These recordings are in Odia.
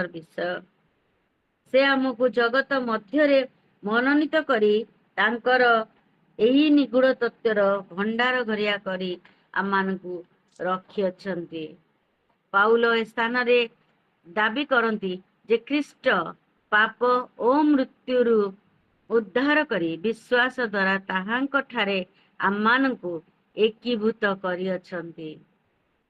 विषय से आमको जगत मध्य मनोनीत करी तांकर एही निगूढ़ तत्वर भंडार घरिया करी आम मानकु रखी अछंती। पाउल ए स्थान रे दाबी करती जे ख्रीष्ट पाप ओ मृत्युरु उद्धार करी विश्वास द्वारा ताहांक ठारे आम मानकु एकीभूत करिअछंती।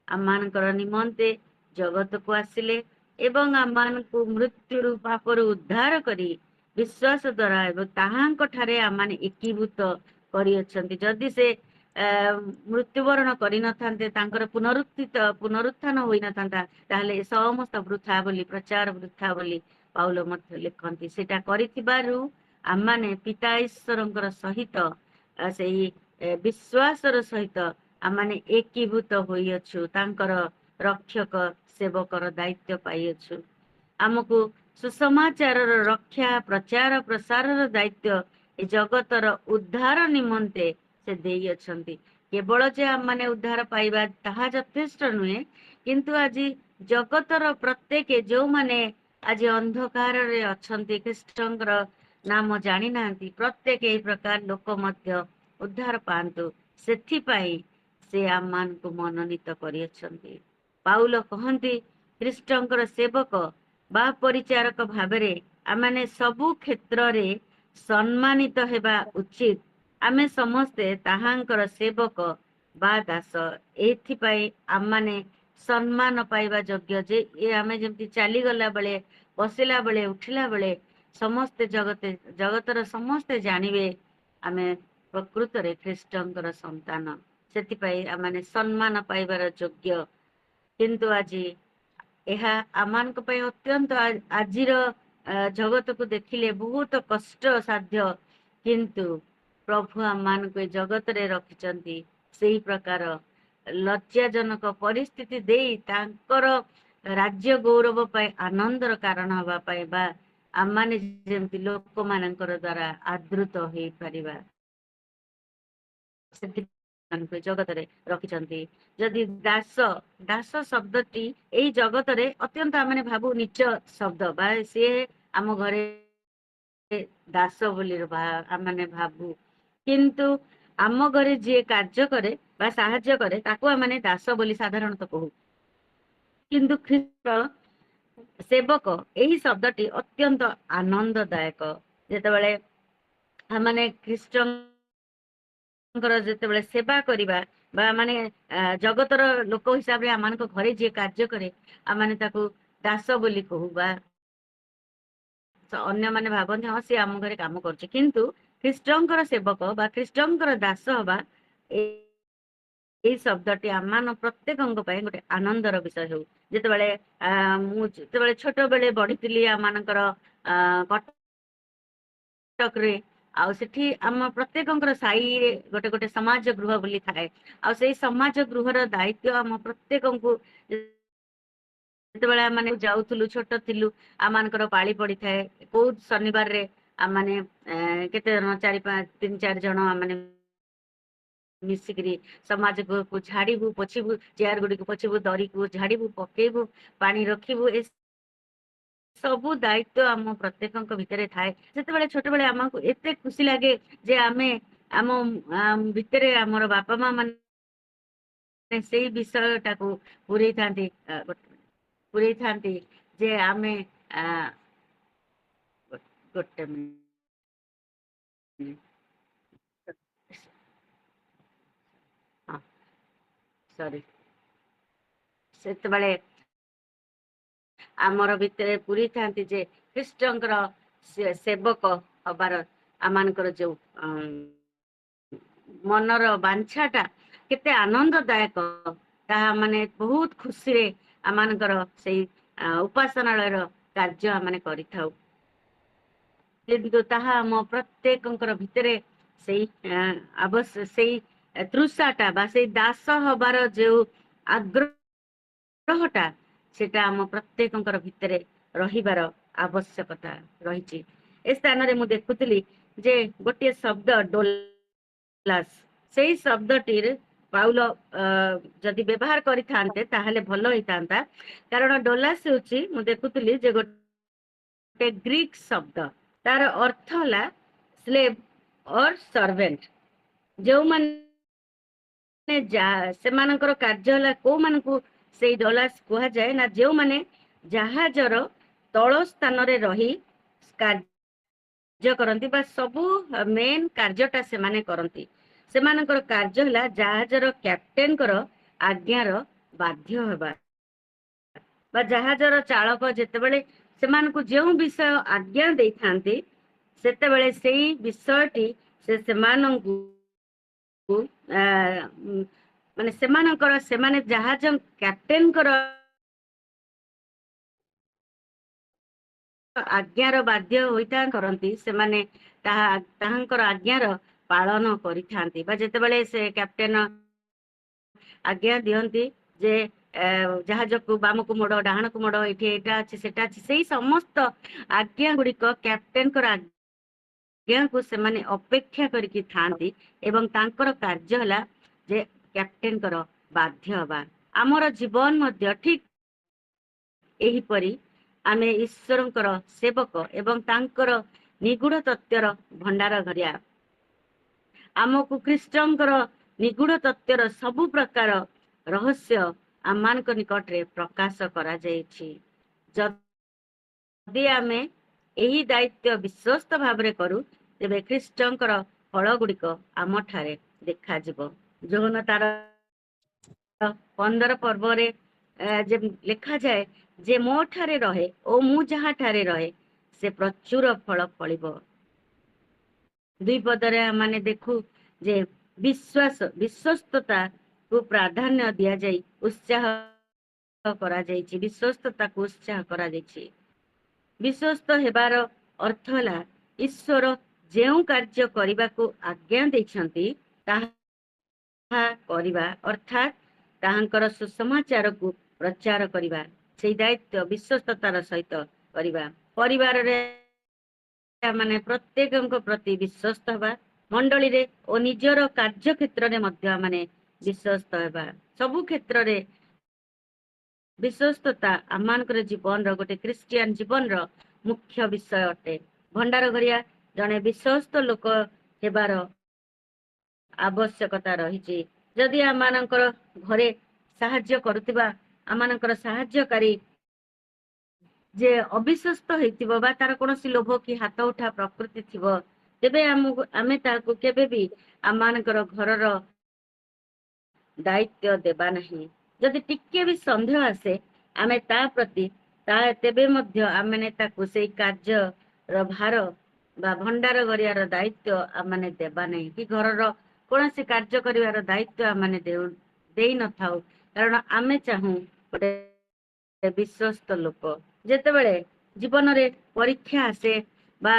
आम मानकर निमंते जगत को आसिले एवं आम मानकु मृत्युरु पापरु उद्धार करी विश्वास द्वारा एवं ताहांक ठारे आम माने एकीभूत करिअछंती। जदि से मृत्युवरण करि नथान्ते तांकर पुनरुत्थान होई नथान्ता ताहले समस्त वृथा बोली प्रचार वृथा बोली पाउल मध्य लिखंती। सेटा करिथिबारु आम माने पिता ईश्वरंकर सहित सेही विश्वासर सहित आम माने एकीभूत होइअछु तांकर रक्षक सेवकर दायित्व पाइअछु। आमको सुसमाचार रक्षा प्रचार प्रसार दायित्व ए जगतर उद्धार निमंते से देई अछंती। केवल जे आम माने उद्धार पाइबा ताहा यथेष्ट नुहे किंतु आज जगतर प्रत्येक जो माने आज अंधकार रे अछंती ख्रीष्टंकर नाम जानी नांती प्रत्येक एही प्रकार लोक मध्य उद्धार पांतु सेथिपाई से आम मान को मनोनीत करि अछंती। पाउल कहंती ख्रीष्टंकर सेवक बा परिचारक भाबरे आमाने सबु क्षेत्र रे सम्मानित हेबा उचित। आमे समस्ते ताहांकर सेवक बा दास एथिपाई आम माने सम्मान पाइबा योग्य जे ए आमे जेमति चाली गला बेले बसिला बेले उठिला बेले समस्ते जगतर समस्ते जानिबे आमे प्रकृत रे ख्रीष्टंकर संतान सेथिपाई आमाने सम्मान पाइबार योग्य। किंतु आज यह आमान अत्यंत आजिर जगत को देखिले बहुत कष्ट साध्य किंतु प्रभु आमान को जगत रे रखिचंती सही प्रकार लज्जाजनक परिस्थिति देई तांकर राज्य गौरव पाए आनंदर कारण हवा पाए बा आम माने जेमति लोक मानकर द्वारा आदृत होई परिबा जगत रे रखिचंती। जदि दास दास शब्दटी एई जगत रे अत्यंत आमने भाबु नीच शब्द बा से आम घरे दास बोली आमने भाबु किंतु आम घरे जे कार्य करे बा साहाय्य करे ताको आमने दास बोली साधारणतः कहू। किंतु ख्रीष्ट सेवक यही शब्दटी अत्यंत आनंददायक जेतेबेले आमने ख्रीष्टंकर जेतेबेले सेवा करिबा बा माने जगतर लोक हिसाब रे आमान को घरे जे कार्य करे आमाने ताको दास बोली कहू बा अन्य माने भाबନ୍ତି हाँ से आम घरे काम करছে किंतु ख्रीष्टंकर सेवक बा ख्रीष्टंकर दास हवा ए शब्दटी आम प्रत्येक गोटे आनंदर विषय हो। जेतेबेले मुझे छोट बेले बढ़ी आमर कटक रे आउ सेठी आम प्रत्येक साई रे गोटे गोटे समाज गृह बोली थाए आ से समाज गृहर दायित्व आम प्रत्येक को जेतेबेले माने जाउथुलु छोट थिलु आमानकर पाळी पड़ी थाए को शनिवार रे आमाने केते जन 4-5-3-4 जन आमाने मिसिकरी समाज को झाड़ीबू पोछीबू चेयर गुडी को पोछीबू दरी को झाड़ीबू पकेबू पानी रखिबू ए सबु दायित्व आम प्रत्येक भितर थाए। जेतेबेले छोट बेले आमको एते खुशी लागे जे आमे आम भितर आमर बापा माँ माने से विषयटा को पूरे थांती जे आमे गोटे सॉरी सेतबेले आमर भितर पूरी थांती जे ख्रीष्टंकर सेवक हबार आमानकर जो मनर बांछाटा केते आनंददायक ताहा माने बहुत खुशी रे आमानकर सेई उपासनालयर कार्य आमाने करिथाउ। किंतु ताहा आम प्रत्येकंकर भितरे सेई अवश्य सेई तृषाटा बा सेई दास हबार जो आग्रहटा सेटा आम प्रत्येकंकर भितरे रहिबार आवश्यकता रहिछि। ए स्थान रे मु देखुतली जे गोटे शब्द डोलास सेई शब्दटीर ପାଉଲ ଯଦି ବ୍ୟବହାର କରିଥାନ୍ତେ ତାହେଲେ ଭଲ ହେଇଥାନ୍ତା। କାରଣ ଡୋଲାସ ହେଉଛି, ମୁଁ ଦେଖୁଥିଲି ଯେ ଗୋଟେ ଗ୍ରୀକ ଶବ୍ଦ, ତାର ଅର୍ଥ ହେଲା ସ୍ଲେଭ ଅର ସର୍ଭେଣ୍ଟ। ଯେଉଁମାନେ ସେମାନଙ୍କର କାର୍ଯ୍ୟ ହେଲା, କୋଉମାନଙ୍କୁ ସେଇ ଡୋଲାସ କୁହାଯାଏ ନା ଯେଉଁମାନେ ଜାହାଜର ତଳ ସ୍ଥାନରେ ରହି କାର୍ଯ୍ୟ କରନ୍ତି ବା ସବୁ ମେନ୍ କାର୍ଯ୍ୟଟା ସେମାନେ କରନ୍ତି। ସେମାନଙ୍କର କାର୍ଯ୍ୟ ହେଲା ଜାହାଜର କ୍ୟାପ୍ଟେନଙ୍କର ଆଜ୍ଞାର ବାଧ୍ୟ ହେବା, ବା ଜାହାଜର ଚାଳକ ଯେତେବେଳେ ସେମାନଙ୍କୁ ଯେଉଁ ବିଷୟ ଆଜ୍ଞା ଦେଇଥାନ୍ତି ସେତେବେଳେ ସେଇ ବିଷୟଟି ସେମାନଙ୍କୁ ମାନେ ସେମାନେ ଜାହାଜ କ୍ୟାପ୍ଟେନଙ୍କର ଆଜ୍ଞାର ବାଧ୍ୟ କରନ୍ତି, ସେମାନେ ତାହାଙ୍କର ଆଜ୍ଞାର ପାଳନ କରିଥାନ୍ତି। ବା ଯେତେବେଳେ ସେ କ୍ୟାପ୍ଟେନ ଆଜ୍ଞା ଦିଅନ୍ତି ଯେ ଜାହାଜକୁ ବାମକୁ ମୋଡ, ଡାହାଣକୁ ମୋଡ, ଏଠି ଏଇଟା ଅଛି ସେଟା ଅଛି, ସେଇ ସମସ୍ତ ଆଜ୍ଞା ଗୁଡିକ କ୍ୟାପ୍ଟେନଙ୍କର ଆଜ୍ଞାକୁ ସେମାନେ ଅପେକ୍ଷା କରିକି ଥାଆନ୍ତି ଏବଂ ତାଙ୍କର କାର୍ଯ୍ୟ ହେଲା ଯେ କ୍ୟାପ୍ଟେନଙ୍କର ବାଧ୍ୟ ହେବା। ଆମର ଜୀବନ ମଧ୍ୟ ଠିକ ଏହିପରି ଆମେ ଈଶ୍ୱରଙ୍କର ସେବକ ଏବଂ ତାଙ୍କର ନିଗୁଡ ତତ୍ତ୍ୱର ଭଣ୍ଡାର ଘରିଆ। ଆମକୁ ଖ୍ରୀଷ୍ଟଙ୍କର ନିଗୁଡ ତତ୍ତ୍ୱର ସବୁ ପ୍ରକାର ରହସ୍ୟ ଆମମାନଙ୍କ ନିକଟରେ ପ୍ରକାଶ କରାଯାଇଛି। ଯଦି ଆମେ ଏହି ଦାୟିତ୍ୱ ବିଶ୍ୱସ୍ତ ଭାବରେ କରୁ ତେବେ ଖ୍ରୀଷ୍ଟଙ୍କର ଫଳ ଗୁଡିକ ଆମଠାରେ ଦେଖାଯିବ। ଯୋହନ ତାର 15 ପର୍ବରେ ଯେ ଲେଖାଯାଏ ଯେ ମୋ ଠାରେ ରହେ ଓ ମୁଁ ଯାହା ଠାରେ ରହେ ସେ ପ୍ରଚୁର ଫଳ ଫଳିବ। 2 ପଦରେ ମାନେ ଦେଖୁ ଯେ ବିଶ୍ୱସ୍ତତାକୁ ପ୍ରାଧାନ୍ୟ ଦିଆଯାଇ ଉତ୍ସାହ କରାଯାଇଛି, ବିଶ୍ୱସ୍ତତାକୁ ଉତ୍ସାହ କରାଯାଇଛି। ବିଶ୍ୱସ୍ତ ହେବାର ଅର୍ଥ ହେଲା ଈଶ୍ୱର ଯେଉଁ କାର୍ଯ୍ୟ କରିବାକୁ ଆଜ୍ଞା ଦେଇଛନ୍ତି ତାହା କରିବା, ଅର୍ଥାତ୍ ତାହାଙ୍କର ସୁସମାଚାରକୁ ପ୍ରଚାର କରିବା। ସେଇ ଦାୟିତ୍ୱ ବିଶ୍ୱସ୍ତତାର ସହିତ କରିବା। ପରିବାରରେ ମାନେ ପ୍ରତ୍ୟେକଙ୍କ ପ୍ରତି ବିଶ୍ୱସ୍ତ ହେବା, ମଣ୍ଡଳୀରେ ଓ ନିଜର କାର୍ଯ୍ୟ କ୍ଷେତ୍ରରେ ମଧ୍ୟ ମାନେ ବିଶ୍ୱସ୍ତ ହେବା। ସବୁ କ୍ଷେତ୍ରରେ ବିଶ୍ୱସ୍ତତା ଆମମାନଙ୍କର ଜୀବନର ଗୋଟେ ଖ୍ରୀଷ୍ଟିଆନ ଜୀବନର ମୁଖ୍ୟ ବିଷୟ ଅଟେ। ଭଣ୍ଡାର ଘରିଆ ଜଣେ ବିଶ୍ୱସ୍ତ ଲୋକ ହେବାର ଆବଶ୍ୟକତା ରହିଛି। ଯଦି ଆମମାନଙ୍କର ଘରେ ସାହାଯ୍ୟ କରୁଥିବା ଆମମାନଙ୍କର ସାହାଯ୍ୟକାରୀ ଯେ ଅବିଶ୍ୱସ୍ତ ହେଇଥିବ ବା ତାର କୌଣସି ଲୋଭ କି ହାତ ଉଠା ପ୍ରକୃତି ଥିବ, ତେବେ ଆମେ ତାହାକୁ କେବେ ବି ଆମମାନଙ୍କର ଘରର ଦାୟିତ୍ୱ ଦେବା ନାହିଁ। ଯଦି ଟିକେ ବି ସନ୍ଦେହ ଆସେ ଆମେ ତା ପ୍ରତି ତେବେ ମଧ୍ୟ ଆମେ ତାକୁ ସେଇ କାର୍ଯ୍ୟର ଭାର ବା ଭଣ୍ଡାର ଘରିଆର ଦାୟିତ୍ୱ ଆମେ ଦେବା ନାହିଁ, କି ଘରର କୌଣସି କାର୍ଯ୍ୟ କରିବାର ଦାୟିତ୍ୱ ଆମେ ଦେଇନଥାଉ। କାରଣ ଆମେ ଚାହୁଁ ଗୋଟେ ବିଶ୍ୱସ୍ତ ଲୋକ। ଯେତେବେଳେ ଜୀବନରେ ପରୀକ୍ଷା ଆସେ ବା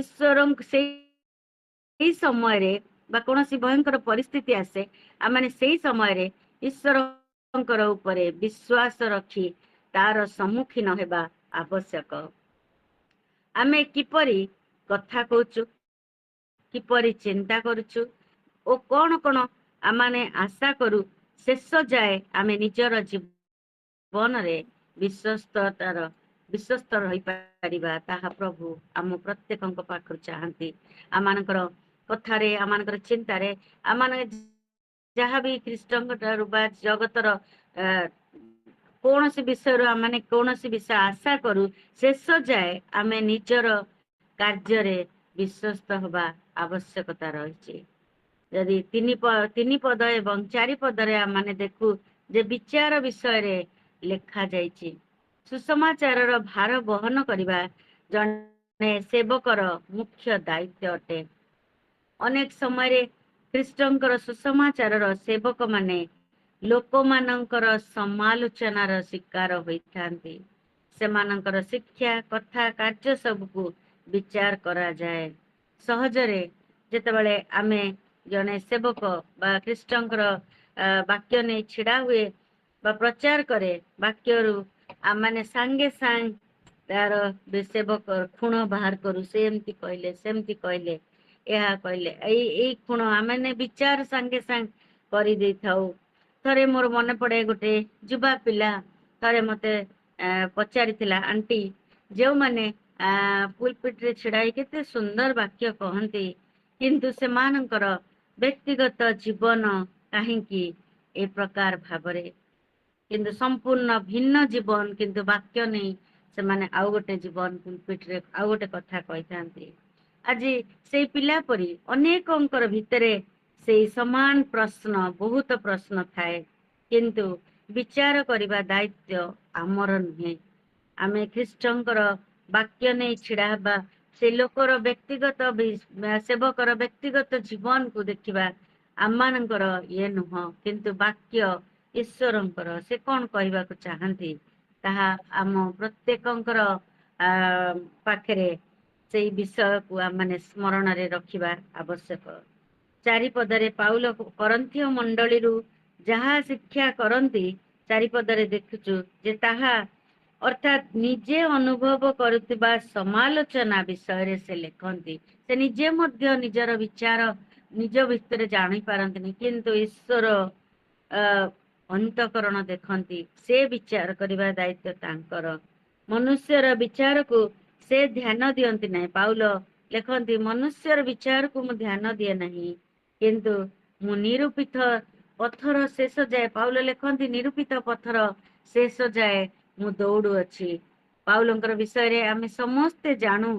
ଈଶ୍ୱରଙ୍କ ସେଇ ସମୟରେ ବା କୌଣସି ଭୟଙ୍କର ପରିସ୍ଥିତି ଆସେ, ଆମେ ସେଇ ସମୟରେ ଈଶ୍ୱରଙ୍କର ଉପରେ ବିଶ୍ୱାସ ରଖି ତାର ସମ୍ମୁଖୀନ ହେବା ଆବଶ୍ୟକ। ଆମେ କିପରି କଥା କହୁଛୁ, କିପରି ଚିନ୍ତା କରୁଛୁ ଓ କଣ କଣ ଆମେ ଆଶା କରୁ, ଶେଷ ଯାଏ ଆମେ ନିଜର ଜୀବନରେ ବିଶ୍ୱସ୍ତ ରହିପାରିବା, ତାହା ପ୍ରଭୁ ଆମ ପ୍ରତ୍ୟେକଙ୍କ ପାଖରୁ ଚାହାନ୍ତି। ଆମମାନଙ୍କର କଥାରେ, ଆମମାନଙ୍କର ଚିନ୍ତାରେ, ଆମମାନେ ଯାହାବି ଖ୍ରୀଷ୍ଟଙ୍କ ଠାରୁ ବା ଜଗତର କୌଣସି ବିଷୟରୁ ଆମେ କୌଣସି ବିଷୟ ଆଶା କରୁ, ଶେଷ ଯାଏ ଆମେ ନିଜର କାର୍ଯ୍ୟରେ ବିଶ୍ୱସ୍ତ ହେବା ଆବଶ୍ୟକତା ରହିଛି। ଯଦି 3 ପଦ ଏବଂ 4 ପଦରେ ଆମେ ଦେଖୁ ଯେ ବିଚାର ବିଷୟରେ ଲେଖାଯାଇଛି। ସୁସମାଚାରର ଭାର ବହନ କରିବା ଜଣେ ସେବକର ମୁଖ୍ୟ ଦାୟିତ୍ୱ ଅଟେ। ଅନେକ ସମୟରେ ଖ୍ରୀଷ୍ଟଙ୍କର ସୁସମାଚାରର ସେବକ ମାନେ ଲୋକମାନଙ୍କର ସମାଲୋଚନାର ଶିକାର ହୋଇଥାନ୍ତି। ସେମାନଙ୍କର ଶିକ୍ଷା, କଥା, କାର୍ଯ୍ୟ ସବୁକୁ ବିଚାର କରାଯାଏ। ସହଜରେ ଯେତେବେଳେ ଆମେ ଜଣେ ସେବକ ବା ଖ୍ରୀଷ୍ଟଙ୍କର ବାକ୍ୟ ନେଇ ଛିଡା ହୁଏ ବା ପ୍ରଚାର କରେ, ବାକ୍ୟରୁ ଆମେ ସାଙ୍ଗେ ସାଙ୍ଗେ ତାର ସେବକ ଖୁଣ ବାହାର କରୁ, ସେ ଏମିତି କହିଲେ, ସେମିତି କହିଲେ, ଏହା କହିଲେ, ଏଇ ଖୁଣ ଆମେ ବିଚାର ସାଙ୍ଗେ ସାଙ୍ଗେ କରିଦେଇଥାଉ। ଥରେ ମୋର ମନେ ପଡେ ଗୋଟେ ଯୁବା ପିଲା ଥରେ ମତେ ପଚାରିଥିଲା, ଆଣ୍ଟି ଯେଉଁମାନେ ପୁଲପିଟରେ ଛିଡା ହେଇ କେତେ ସୁନ୍ଦର ବାକ୍ୟ କହନ୍ତି, କିନ୍ତୁ ସେମାନଙ୍କର ବ୍ୟକ୍ତିଗତ ଜୀବନ କାହିଁକି ଏ ପ୍ରକାର ଭାବରେ, କିନ୍ତୁ ସମ୍ପୂର୍ଣ୍ଣ ଭିନ୍ନ ଜୀବନ, କିନ୍ତୁ ବାକ୍ୟ ନେଇ ସେମାନେ ଆଉ ଗୋଟେ ଜୀବନ ପୁଲପିଟରେ ଆଉ ଗୋଟେ କଥା କହିଥାନ୍ତି। ଆଜି ସେଇ ପିଲା ପରି ଅନେକଙ୍କର ଭିତରେ ସେଇ ସମାନ ପ୍ରଶ୍ନ, ବହୁତ ପ୍ରଶ୍ନ ଥାଏ, କିନ୍ତୁ ବିଚାର କରିବା ଦାୟିତ୍ୱ ଆମର ନୁହେଁ। ଆମେ ଖ୍ରୀଷ୍ଟଙ୍କର ବାକ୍ୟ ନେଇ ଛିଡା ହେବା, ସେ ଲୋକର ବ୍ୟକ୍ତିଗତ ସେବକର ବ୍ୟକ୍ତିଗତ ଜୀବନକୁ ଦେଖିବା। ଆମମାନଙ୍କର ଇଏ ନୁହଁ, କିନ୍ତୁ ବାକ୍ୟ ଈଶ୍ୱରଙ୍କର, ସେ କଣ କହିବାକୁ ଚାହାନ୍ତି ତାହା ଆମ ପ୍ରତ୍ୟେକଙ୍କର ପାଖରେ ସେଇ ବିଷୟକୁ ଆମମାନେ ସ୍ମରଣରେ ରଖିବା ଆବଶ୍ୟକ। ଚାରିପଦରେ ପାଉଲ କରନ୍ଥୀୟ ମଣ୍ଡଳୀରୁ ଯାହା ଶିକ୍ଷା କରନ୍ତି, ଚାରିପଦରେ ଦେଖୁଛୁ ଯେ ତାହା ଅର୍ଥାତ୍ ନିଜେ ଅନୁଭବ କରୁଥିବା ସମାଲୋଚନା ବିଷୟରେ ସେ ଲେଖନ୍ତି। ସେ ନିଜେ ମଧ୍ୟ ନିଜର ବିଚାର ନିଜ ଭିତରେ ଜାଣିପାରନ୍ତିନି, କିନ୍ତୁ ଈଶ୍ୱର ଅନ୍ତଃକରଣ ଦେଖନ୍ତି, ସେ ବିଚାର କରିବା ଦାୟିତ୍ୱ ତାଙ୍କର। ମନୁଷ୍ୟର ବିଚାରକୁ ସେ ଧ୍ୟାନ ଦିଅନ୍ତି ନାହିଁ। ପାଉଲ ଲେଖନ୍ତି, ମନୁଷ୍ୟର ବିଚାରକୁ ମୁଁ ଧ୍ୟାନ ଦିଏ ନାହିଁ, କିନ୍ତୁ ମୁଁ ନିରୂପିତ ପଥର ଶେଷ ଯାଏ, ପାଉଲ ଲେଖନ୍ତି ନିରୂପିତ ପଥର ଶେଷ ଯାଏ ମୁଁ ଦୌଡୁଅଛି। ପାଉଲଙ୍କର ବିଷୟରେ ଆମେ ସମସ୍ତେ ଜାଣୁ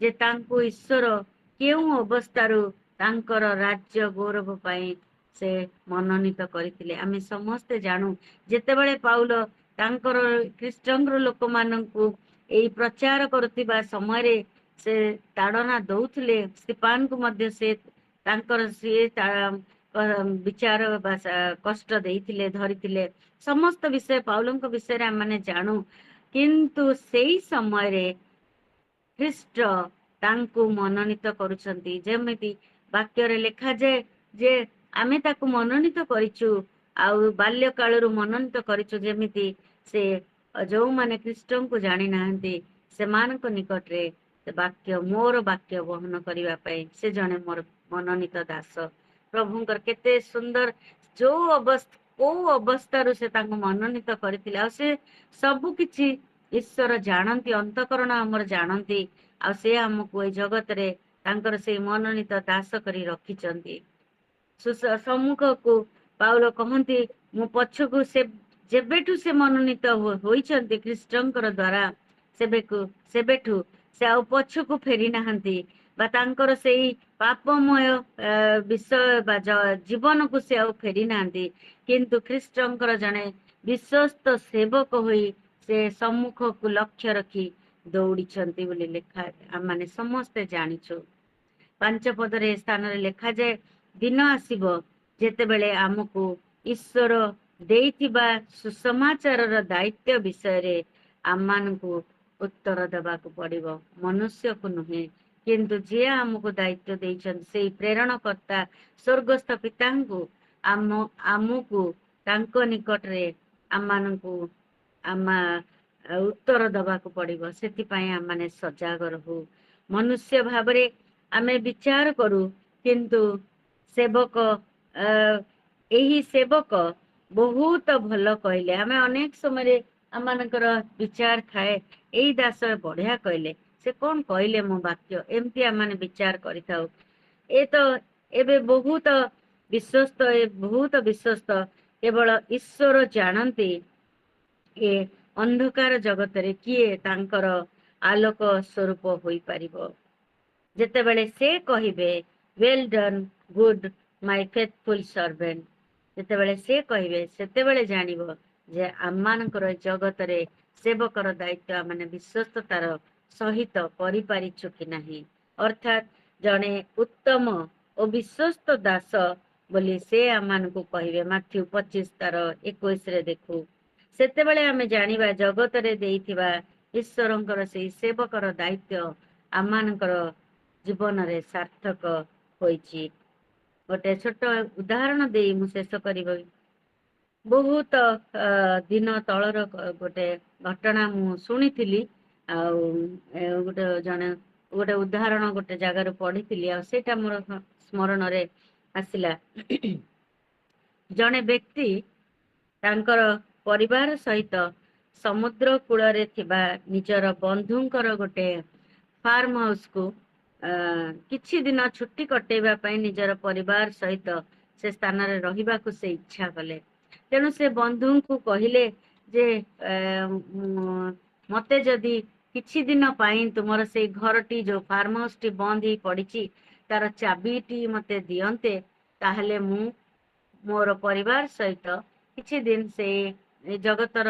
ଯେ ତାଙ୍କୁ ଈଶ୍ୱର କେଉଁ ଅବସ୍ଥାରୁ ତାଙ୍କର ରାଜ୍ୟ ଗୌରବ ପାଇଁ ସେ ମନୋନୀତ କରିଥିଲେ। ଆମେ ସମସ୍ତେ ଜାଣୁ, ଯେତେବେଳେ ପାଉଲ ତାଙ୍କର ଖ୍ରୀଷ୍ଟଙ୍କର ଲୋକମାନଙ୍କୁ ଏଇ ପ୍ରଚାର କରୁଥିବା ସମୟରେ ସେ ତାଡନା ଦଉଥିଲେ, ସ୍ତିଫାନଙ୍କୁ ମଧ୍ୟ ସେ ତାଙ୍କର ସିଏ ବିଚାର ବା କଷ୍ଟ ଦେଇଥିଲେ, ଧରିଥିଲେ। ସମସ୍ତ ବିଷୟ ପାଉଲଙ୍କ ବିଷୟରେ ଆମେ ଜାଣୁ, କିନ୍ତୁ ସେଇ ସମୟରେ ଖ୍ରୀଷ୍ଟ ତାଙ୍କୁ ମନୋନୀତ କରୁଛନ୍ତି। ଯେମିତି ବାକ୍ୟରେ ଲେଖାଯାଏ ଯେ ଆମେ ତାକୁ ମନୋନୀତ କରିଛୁ, ଆଉ ବାଲ୍ୟ କାଳରୁ ମନୋନୀତ କରିଛୁ, ଯେମିତି ସେ ଯୋଉମାନେ ଖ୍ରୀଷ୍ଟଙ୍କୁ ଜାଣି ନାହାନ୍ତି ସେମାନଙ୍କ ନିକଟରେ ସେ ବାକ୍ୟ, ମୋର ବାକ୍ୟ ବହନ କରିବା ପାଇଁ ସେ ଜଣେ ମୋର ମନୋନୀତ ଦାସ। ପ୍ରଭୁଙ୍କର କେତେ ସୁନ୍ଦର, କୋଉ ଅବସ୍ଥାରୁ ସେ ତାଙ୍କୁ ମନୋନୀତ କରିଥିଲେ, ଆଉ ସେ ସବୁ କିଛି ଈଶ୍ୱର ଜାଣନ୍ତି, ଅନ୍ତଃକରଣ ଆମର ଜାଣନ୍ତି, ଆଉ ସେ ଆମକୁ ଏଇ ଜଗତରେ ତାଙ୍କର ସେଇ ମନୋନୀତ ଦାସ କରି ରଖିଛନ୍ତି। ସମ୍ମୁଖକୁ ପାଉଲ କହନ୍ତି, ମୁଁ ପଛକୁ ଯେବେଠୁ ସେ ମନୋନୀତ ହୋଇଛନ୍ତି ଖ୍ରୀଷ୍ଟଙ୍କର ଦ୍ଵାରା, ସେବେଠୁ ସେ ଆଉ ପଛକୁ ଫେରି ନାହାନ୍ତି, ବା ତାଙ୍କର ସେଇ ପାପମୟ ବିଷୟ ବା ଜୀବନକୁ ସେ ଆଉ ଫେରି ନାହାନ୍ତି, କିନ୍ତୁ ଖ୍ରୀଷ୍ଟଙ୍କର ଜଣେ ବିଶ୍ୱସ୍ତ ସେବକ ହୋଇ ସେ ସମ୍ମୁଖକୁ ଲକ୍ଷ୍ୟ ରଖି ଦୌଡିଛନ୍ତି ବୋଲି ଲେଖା ଆମମାନେ ସମସ୍ତେ ଜାଣିଛୁ। 5 ପଦରେ ସ୍ଥାନରେ ଲେଖାଯାଏ, ଦିନ ଆସିବ ଯେତେବେଳେ ଆମକୁ ଈଶ୍ୱର ଦେଇଥିବା ସୁସମାଚାରର ଦାୟିତ୍ୱ ବିଷୟରେ ଆମମାନଙ୍କୁ ଉତ୍ତର ଦେବାକୁ ପଡିବ, ମନୁଷ୍ୟକୁ ନୁହେଁ, କିନ୍ତୁ ଯିଏ ଆମକୁ ଦାୟିତ୍ୱ ଦେଇଛନ୍ତି ସେଇ ପ୍ରେରଣକର୍ତ୍ତା ସ୍ୱର୍ଗସ୍ଥ ପିତାଙ୍କୁ ଆମକୁ ତାଙ୍କ ନିକଟରେ ଆମମାନଙ୍କୁ ଉତ୍ତର ଦବାକୁ ପଡିବ। ସେଥିପାଇଁ ଆମମାନେ ସଜାଗ ରହୁ। ମନୁଷ୍ୟ ଭାବରେ ଆମେ ବିଚାର କରୁ, କିନ୍ତୁ ସେବକ ଏହି ସେବକ ବହୁତ ଭଲ କହିଲେ। ଆମେ ଅନେକ ସମୟରେ ଆମମାନଙ୍କର ବିଚାର ଥାଏ, ଏଇ ଦାସ ବଢିଆ କହିଲେ, ସେ କଣ କହିଲେ ମୋ ବାକ୍ୟ, ଏମିତି ଆମମାନେ ବିଚାର କରିଥାଉ। ଏବେ ବହୁତ ବିଶ୍ୱସ୍ତ କେବଳ ଈଶ୍ୱର ଜାଣନ୍ତି ଏ ଅନ୍ଧକାର ଜଗତରେ କିଏ ତାଙ୍କର ଆଲୋକ ସ୍ୱରୂପ ହୋଇପାରିବ। ଯେତେବେଳେ ସେ କହିବେ, ୱେଲ୍ ଡନ୍ ଗୁଡ୍ ମାଇ ଫେଥଫୁଲ ସର୍ଭେଣ୍ଟ, ଯେତେବେଳେ ସେ କହିବେ ସେତେବେଳେ ଜାଣିବ ଯେ ଆମମାନଙ୍କର ଜଗତରେ ସେବକର ଦାୟିତ୍ୱ ଆମେ ବିଶ୍ୱସ୍ତତାର ସହିତ କରିପାରିଛୁ କି ନାହିଁ। ଅର୍ଥାତ୍ ଜଣେ ଉତ୍ତମ ଓ ବିଶ୍ୱସ୍ତ ଦାସ ବୋଲି ସେ ଆମମାନଙ୍କୁ କହିବେ। ମାଥ୍ୟୁ 25:21 ଦେଖୁ, ସେତେବେଳେ ଆମେ ଜାଣିବା ଜଗତରେ ଦେଇଥିବା ଈଶ୍ୱରଙ୍କର ସେଇ ସେବକର ଦାୟିତ୍ୱ ଆମମାନଙ୍କର ଜୀବନରେ ସାର୍ଥକ ହୋଇଛି। ଗୋଟେ ଛୋଟ ଉଦାହରଣ ଦେଇ ମୁଁ ଶେଷ କରିବି। ବହୁତ ଦିନ ତଳର ଗୋଟେ ଘଟଣା ମୁଁ ଶୁଣିଥିଲି, ଆଉ ଗୋଟେ ଉଦାହରଣ ଗୋଟେ ଜାଗାରୁ ପଢିଥିଲି, ଆଉ ସେଇଟା ମୋର ସ୍ମରଣରେ ଆସିଲା। ଜଣେ ବ୍ୟକ୍ତି ତାଙ୍କର ପରିବାର ସହିତ ସମୁଦ୍ର କୂଳରେ ଥିବା ନିଜର ବନ୍ଧୁଙ୍କର ଗୋଟେ ଫାର୍ମ ହାଉସକୁ କିଛି ଦିନ ଛୁଟି କଟେଇବା ପାଇଁ ନିଜର ପରିବାର ସହିତ ସେ ସ୍ଥାନରେ ରହିବାକୁ ସେ ଇଚ୍ଛା କଲେ। ତେଣୁ ସେ ବନ୍ଧୁଙ୍କୁ କହିଲେ ଯେ ମତେ ଯଦି କିଛି ଦିନ ପାଇଁ ତୁମର ସେଇ ଘରଟି ଯୋଉ ଫାର୍ମ ହାଉସଟି ବନ୍ଦ ହେଇ ପଡିଛି ତାର ଚାବିଟି ମତେ ଦିଅନ୍ତେ, ତାହେଲେ ମୁଁ ମୋର ପରିବାର ସହିତ କିଛି ଦିନ ସେଇ ଜଗତର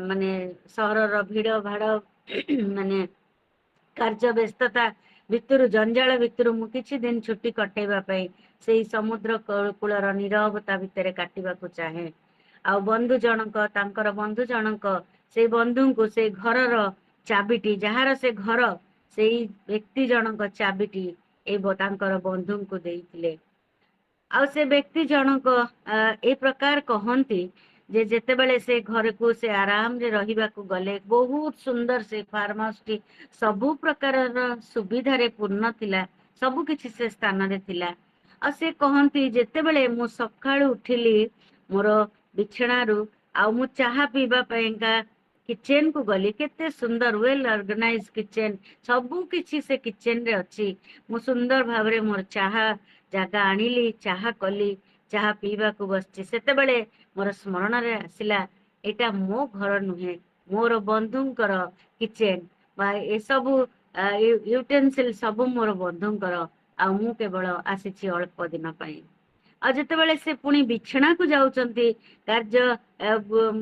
ମାନେ ସହରର ଭିଡ ଭାଡ ମାନେ କାର୍ଯ୍ୟ ବ୍ୟସ୍ତତା ଭିତରୁ ଜଞ୍ଜାଳ ଭିତରୁ ମୁଁ କିଛି ଦିନ ଛୁଟି କଟେଇବା ପାଇଁ ସେଇ ସମୁଦ୍ର କୂଳର ନୀରବତା ଭିତରେ କାଟିବାକୁ ଚାହେଁ। ଆଉ ବନ୍ଧୁ ଜଣଙ୍କ ତାଙ୍କର ବନ୍ଧୁ ଜଣଙ୍କ ସେଇ ବନ୍ଧୁଙ୍କୁ ସେଇ ଘରର ଚାବିଟି, ଯାହାର ସେ ଘର ସେଇ ବ୍ୟକ୍ତି ଜଣଙ୍କ ଚାବିଟି ତାଙ୍କର ବନ୍ଧୁଙ୍କୁ ଦେଇଥିଲେ। ଆଉ ସେ ବ୍ୟକ୍ତି ଜଣକ ଏ ପ୍ରକାର କହନ୍ତି ଯେ ଯେତେବେଳେ ସେ ଘରକୁ ସେ ଆରାମରେ ରହିବାକୁ ଗଲେ, ବହୁତ ସୁନ୍ଦର ସେ ଫାର୍ମ ହାଉସଟି ସବୁ ପ୍ରକାରର ସୁବିଧାରେ ପୂର୍ଣ୍ଣ ଥିଲା, ସବୁ କିଛି ସେ ସ୍ଥାନରେ ଥିଲା। ଆଉ ସେ କହନ୍ତି ଯେତେବେଳେ ମୁଁ ସକାଳୁ ଉଠିଲି ମୋର ବିଛଣାରୁ ଆଉ ମୁଁ ଚାହା ପିଇବା ପାଇଁକା କିଚେନ କୁ ଗଲି, କେତେ ସୁନ୍ଦର ୱେଲ ଅର୍ଗାନାଇଜ କିଚେନ, ସବୁ କିଛି ସେ କିଚେନ ରେ ଅଛି। ମୁଁ ସୁନ୍ଦର ଭାବରେ ମୋର ଚାହା ଜାଗା ଆଣିଲି, ଚାହା କଲି, ଚାହା ପିଇବାକୁ ବସିଛି, ସେତେବେଳେ ମୋର ସ୍ମରଣରେ ଆସିଲା ଏଇଟା ମୋ ଘର ନୁହେଁ, ମୋର ବନ୍ଧୁଙ୍କର କିଚେନ ବା ଏସବୁ ୟୁଟେନସିଲ ସବୁ ମୋର ବନ୍ଧୁଙ୍କର, ଆଉ ମୁଁ କେବଳ ଆସିଛି ଅଳ୍ପ ଦିନ ପାଇଁ। ଆଉ ଯେତେବେଳେ ସେ ପୁଣି ବିଛଣାକୁ ଯାଉଛନ୍ତି କାର୍ଯ୍ୟ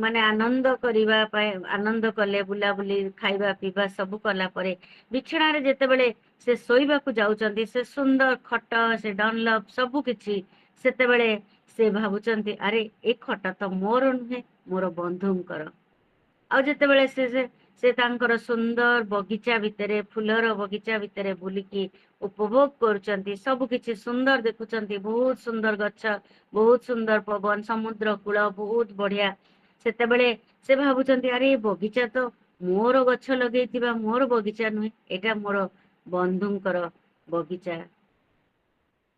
ମାନେ ଆନନ୍ଦ କରିବା ପାଇଁ, ଆନନ୍ଦ କଲେ, ବୁଲାବୁଲି ଖାଇବା ପିଇବା ସବୁ କଲା ପରେ ବିଛଣାରେ ଯେତେବେଳେ ସେ ଶୋଇବାକୁ ଯାଉଛନ୍ତି, ସେ ସୁନ୍ଦର ଖଟ, ସେ ଡନଲପ ସବୁ କିଛି, ସେତେବେଳେ ସେ ଭାବୁଛନ୍ତି ଆରେ ଏ ଖଟ ତ ମୋର ନୁହେଁ, ମୋର ବନ୍ଧୁଙ୍କର। ଆଉ ଯେତେବେଳେ ସେ ତାଙ୍କର ସୁନ୍ଦର ବଗିଚା ଭିତରେ, ଫୁଲର ବଗିଚା ଭିତରେ ବୁଲିକି ଉପଭୋଗ କରୁଛନ୍ତି, ସବୁ କିଛି ସୁନ୍ଦର ଦେଖୁଛନ୍ତି, ବହୁତ ସୁନ୍ଦର ଗଛ, ବହୁତ ସୁନ୍ଦର ପବନ, ସମୁଦ୍ର କୂଳ ବହୁତ ବଢିଆ, ସେତେବେଳେ ସେ ଭାବୁଛନ୍ତି ଆରେ ଏ ବଗିଚା ତ ମୋର ଗଛ ଲଗେଇଥିବା ମୋର ବଗିଚା ନୁହେଁ, ଏଇଟା ମୋର ବନ୍ଧୁଙ୍କର ବଗିଚା।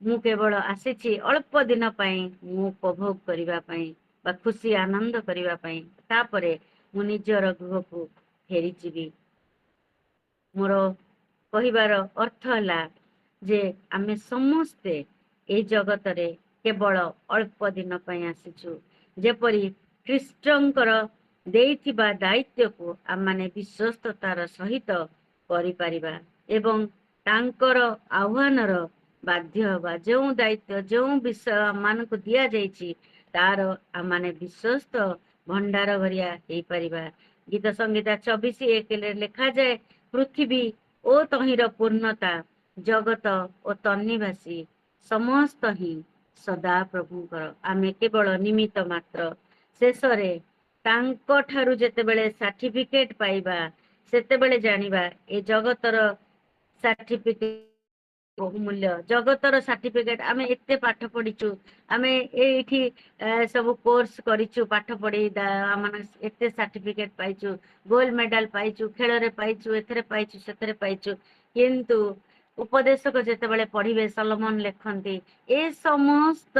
ମୁଁ କେବଳ ଆସିଛି ଅଳ୍ପ ଦିନ ପାଇଁ, ମୁଁ ଉପଭୋଗ କରିବା ପାଇଁ ବା ଖୁସି ଆନନ୍ଦ କରିବା ପାଇଁ, ତାପରେ ମୁଁ ନିଜର ଗୃହକୁ ଫେରିଯିବି। ମୋର କହିବାର ଅର୍ଥ ହେଲା ଯେ ଆମେ ସମସ୍ତେ ଏଇ ଜଗତରେ କେବଳ ଅଳ୍ପ ଦିନ ପାଇଁ ଆସିଛୁ। ଯେପରି ଖ୍ରୀଷ୍ଟଙ୍କର ଦେଇଥିବା ଦାୟିତ୍ୱକୁ ଆମମାନେ ବିଶ୍ୱସ୍ତତାର ସହିତ କରିପାରିବା ଏବଂ ତାଙ୍କର ଆହ୍ୱାନର ବାଧ୍ୟ ହବା। ଯେଉଁ ଦାୟିତ୍ୱ, ଯେଉଁ ବିଷୟ ଆମମାନଙ୍କୁ ଦିଆଯାଇଛି ତାର ଆମମାନେ ବିଶ୍ୱସ୍ତ ଭଣ୍ଡାର ଭରିଆ ହେଇପାରିବା। ଗୀତ ସଂହିତା 24:1 ଲେଖାଯାଏ, ପୃଥିବୀ ଓ ତହିଁର ପୂର୍ଣ୍ଣତା, ଜଗତ ଓ ତନ୍ନିବାସୀ ସମସ୍ତ ହିଁ ସଦା ପ୍ରଭୁଙ୍କର, ଆମେ କେବଳ ନିମିତ୍ତ ମାତ୍ର। ଶେଷରେ ତାଙ୍କ ଠାରୁ ଯେତେବେଳେ ସାର୍ଟିଫିକେଟ ପାଇବା, ସେତେବେଳେ ଜାଣିବା ଏ ଜଗତର ସାର୍ଟିଫିକେଟ ବହୁମୂଲ୍ୟ। ଜଗତର ସାର୍ଟିଫିକେଟ, ଆମେ ଏତେ ପାଠ ପଢିଛୁ, ଆମେ ଏଇଠି ସବୁ କୋର୍ସ କରିଛୁ, ପାଠ ପଢି ଆମେ ଏତେ ସାର୍ଟିଫିକେଟ ପାଇଛୁ, ଗୋଲ୍ଡ ମେଡାଲ ପାଇଛୁ, ଖେଳରେ ପାଇଛୁ, ଏଥିରେ ପାଇଛୁ, ସେଥିରେ ପାଇଛୁ, କିନ୍ତୁ ଉପଦେଶକ ଯେତେବେଳେ ପଢିବେ ସଲୋମନ ଲେଖନ୍ତି ଏ ସମସ୍ତ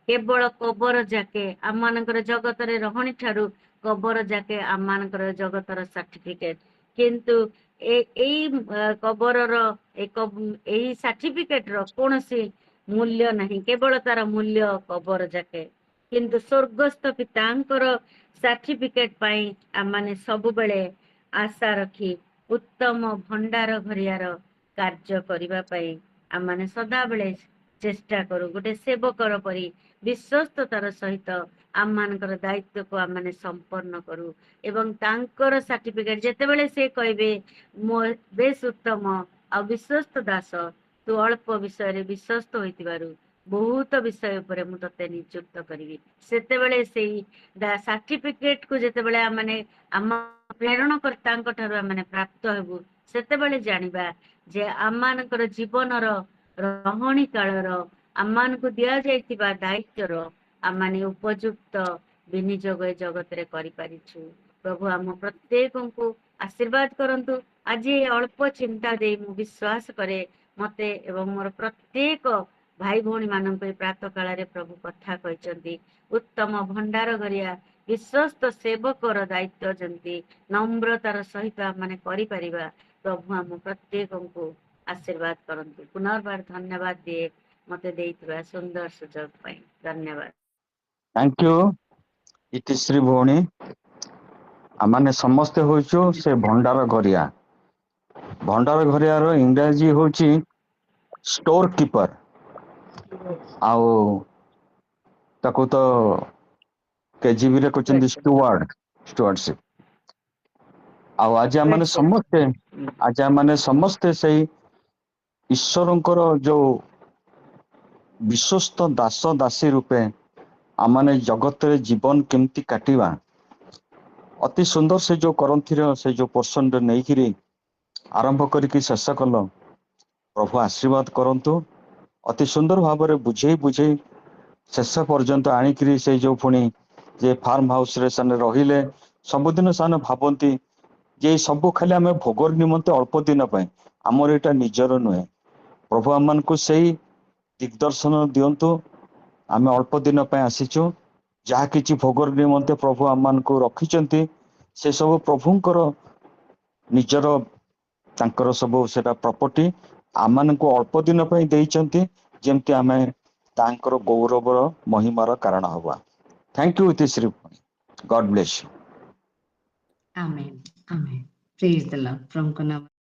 କେବଳ କବର ଯାକେ, ଆମମାନଙ୍କର ଜଗତରେ ରହଣି ଠାରୁ କବର ଯାକେ ଆମମାନଙ୍କର ଜଗତର ସାର୍ଟିଫିକେଟ, କିନ୍ତୁ ଏଇ କବରର ଏଇ ସାର୍ଟିଫିକେଟ ର କୌଣସି ମୂଲ୍ୟ ନାହିଁ, କେବଳ ତାର ମୂଲ୍ୟ କବର ଯାକେ। କିନ୍ତୁ ସ୍ୱର୍ଗସ୍ଥ ପିତାଙ୍କର ସାର୍ଟିଫିକେଟ ପାଇଁ ଆମମାନେ ସବୁବେଳେ ଆଶା ରଖି ଉତ୍ତମ ଭଣ୍ଡାର ଭରିଆର କାର୍ଯ୍ୟ କରିବା ପାଇଁ ଆମମାନେ ସଦାବେଳେ ଚେଷ୍ଟା କରୁ, ଗୋଟେ ସେବକର ପରି ବିଶ୍ୱସ୍ତତାର ସହିତ ଆମମାନଙ୍କର ଦାୟିତ୍ୱକୁ ଆମମାନେ ସମ୍ପନ୍ନ କରୁ ଏବଂ ତାଙ୍କର ସାର୍ଟିଫିକେଟ ଯେତେବେଳେ ସେ କହିବେ ମୋ ବେଶ ଉତ୍ତମ ଆଉ ବିଶ୍ୱସ୍ତ ଦାସ, ତୁ ଅଳ୍ପ ବିଷୟରେ ବିଶ୍ୱସ୍ତ ହୋଇଥିବାରୁ ବହୁତ ବିଷୟ ଉପରେ ମୁଁ ତତେ ନିଯୁକ୍ତ କରିବି, ସେତେବେଳେ ସେଇ ସାର୍ଟିଫିକେଟ କୁ ଯେତେବେଳେ ଆମମାନେ ଆମ ପ୍ରେରଣକର୍ତ୍ତାଙ୍କ ଠାରୁ ଆମମାନେ ପ୍ରାପ୍ତ ହେବୁ, ସେତେବେଳେ ଜାଣିବା ଯେ ଆମମାନଙ୍କର ଜୀବନର ରହଣି କାଳର, ଆମମାନଙ୍କୁ ଦିଆଯାଇଥିବା ଦାୟିତ୍ୱର ଆମମାନେ ଉପଯୁକ୍ତ ବିନିଯୋଗ ଏ ଜଗତରେ କରିପାରିଛୁ। ପ୍ରଭୁ ଆମ ପ୍ରତ୍ୟେକଙ୍କୁ ଆଶୀର୍ବାଦ କରନ୍ତୁ। ଆଜି ଅଳ୍ପ ଚିନ୍ତା ଦେଇ ମୁଁ ବିଶ୍ୱାସ କରେ ମତେ ଏବଂ ମୋର ପ୍ରତ୍ୟେକ भाई भौणी मान प्रात काल प्रभु कथा कहते उत्तम भंडार गरिया विश्वस्त सेवकर दायित्व जमी नम्रतार सहित आम कर प्रभु आम प्रत्येक को आशीर्वाद करंतु पुनर्बार धन्यवाद दिए मते देइथिबा सुंदर सुजोग पाई धन्यवाद। थैंक यू इतिश्री भौणी आम समस्ते होचु से भंडार घरिया रो इंग्राजी होची स्टोर कीपर आउ ताको तो केजीबी रे कहते स्टुअर्डशिप आउ आज आम समस्ते से ईश्वरंकर जो विश्वस्त दास दासी रूपे आमने जगत रे जीवन केमती काटिबा अति सुंदर से जो करंथीर से जो पोर्शन रे नहीं आरंभ करके शेष कल प्रभु आशीर्वाद करंतु अति सुंदर भाव में बुझे शेष पर्यंत आणिकी से जो पुणी जे फार्म हाउस रे सान रहिले सबुदिन सान भावती जे सब खाली आम भोगर निमंते अल्प दिन आमर यहाँ निजर नुहे प्रभु आम को सही दिग्दर्शन दिंतु आम अल्प दिन आसीचु जहाँ किसी भोगर निमंते प्रभु आम को रखिंट से सब प्रभुंकर निजर तांकर सब सेटा प्रॉपर्टी आम को अल्प दिन जमती आम तांकर गौरवर महिमार कारण हवा। थैंक यू इतिश्री God bless you. Amen. Amen. Praise the Lord. From Kunama.